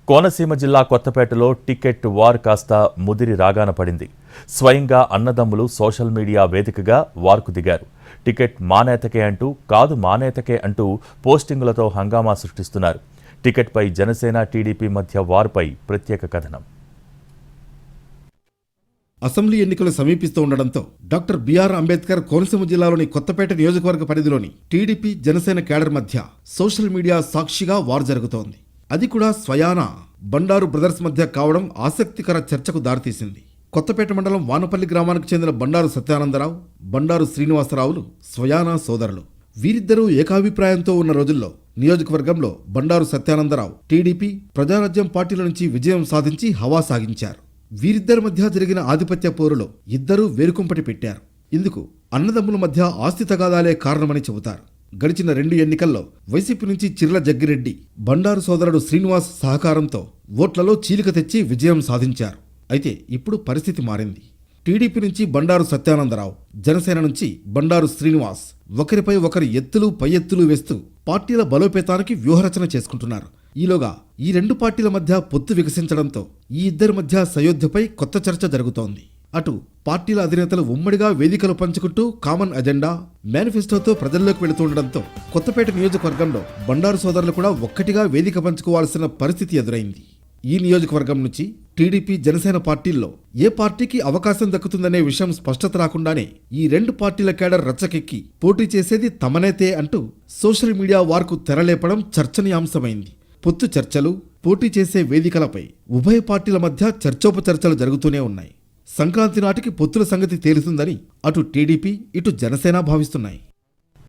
కోనసీమ జిల్లా కొత్తపేటలో ticket war కాస్త ముదిరి రాగాన పడింది. స్వయంగా అన్నదమ్ములు సోషల్ మీడియా వేదికగా వార్కు దిగారు. టికెట్ మానేతకే అంటూ కాదు మానేతకే అంటూ పోస్టింగులతో హంగామా సృష్టిస్తున్నారు. టికెట్పై జనసేన టీడీపీ మధ్య వార్పై ప్రత్యేక కథనం. అసెంబ్లీ ఎన్నికలు సమీపిస్తూ ఉండడంతో డాక్టర్ బిఆర్ అంబేద్కర్ కోనసీమ జిల్లాలోని కొత్తపేట నియోజకవర్గ పరిధిలోని టీడీపీ జనసేన క్యాడర్ మధ్య సోషల్ మీడియా సాక్షిగా వార్ జరుగుతోంది. అది కూడా స్వయాన బండారు బ్రదర్స్ మధ్య కావడం ఆసక్తికర చర్చకు దారితీసింది. కొత్తపేట మండలం వానపల్లి గ్రామానికి చెందిన బండారు సత్యానందరావు, బండారు శ్రీనివాసరావులు స్వయాన సోదరులు. వీరిద్దరూ ఏకాభిప్రాయంతో ఉన్న రోజుల్లో నియోజకవర్గంలో బండారు సత్యానందరావు టీడీపీ ప్రజారాజ్యం పార్టీల నుంచి విజయం సాధించి హవా సాగించారు. వీరిద్దరి మధ్య జరిగిన ఆధిపత్య పోరులో ఇద్దరూ వేరుకుంపటి పెట్టారు. ఇందుకు అన్నదమ్ముల మధ్య ఆస్తి తగాదాలే కారణమని చెబుతారు. గడిచిన 2 ఎన్నికల్లో వైసీపీ నుంచి చిర్ల జగ్గిరెడ్డి, బండారు సోదరుడు శ్రీనివాస్ సహకారంతో ఓట్లలో చీలిక తెచ్చి విజయం సాధించారు. అయితే ఇప్పుడు పరిస్థితి మారింది. టీడీపీ నుంచి బండారు సత్యానందరావు, జనసేన నుంచి బండారు శ్రీనివాస్ ఒకరిపై ఒకరు ఎత్తులు పై ఎత్తులు వేస్తూ పార్టీల బలోపేతానికి వ్యూహరచన చేసుకుంటున్నారు. ఈలోగా ఈ 2 పార్టీల మధ్య పొత్తు వికసించడంతో ఈ ఇద్దరి మధ్య సయోధ్యపై కొత్త చర్చ జరుగుతోంది. అటు పార్టీల అధినేతలు ఉమ్మడిగా వేదికలు పంచుకుంటూ కామన్ అజెండా, మేనిఫెస్టోతో ప్రజల్లోకి వెళుతుండడంతో కొత్తపేట నియోజకవర్గంలో బండారు సోదరులు కూడా ఒక్కటిగా వేదిక పంచుకోవాల్సిన పరిస్థితి ఎదురైంది. ఈ నియోజకవర్గం నుంచి టీడీపీ జనసేన పార్టీల్లో ఏ పార్టీకి అవకాశం దక్కుతుందనే విషయం స్పష్టత రాకుండానే ఈ 2 పార్టీల కేడర్ రచ్చకెక్కి పోటీ చేసేది తమనేతే అంటూ సోషల్ మీడియా వార్కు తెరలేపడం చర్చనీయాంశమైంది. పొత్తు చర్చలు, పోటీ చేసే వేదికలపై ఉభయ పార్టీల మధ్య చర్చోపచర్చలు జరుగుతూనే ఉన్నాయి. సంక్రాంతి నాటికి పొత్తుల సంగతి తేలుతుందని అటు టీడీపీ, ఇటు జనసేన భావిస్తున్నాయి.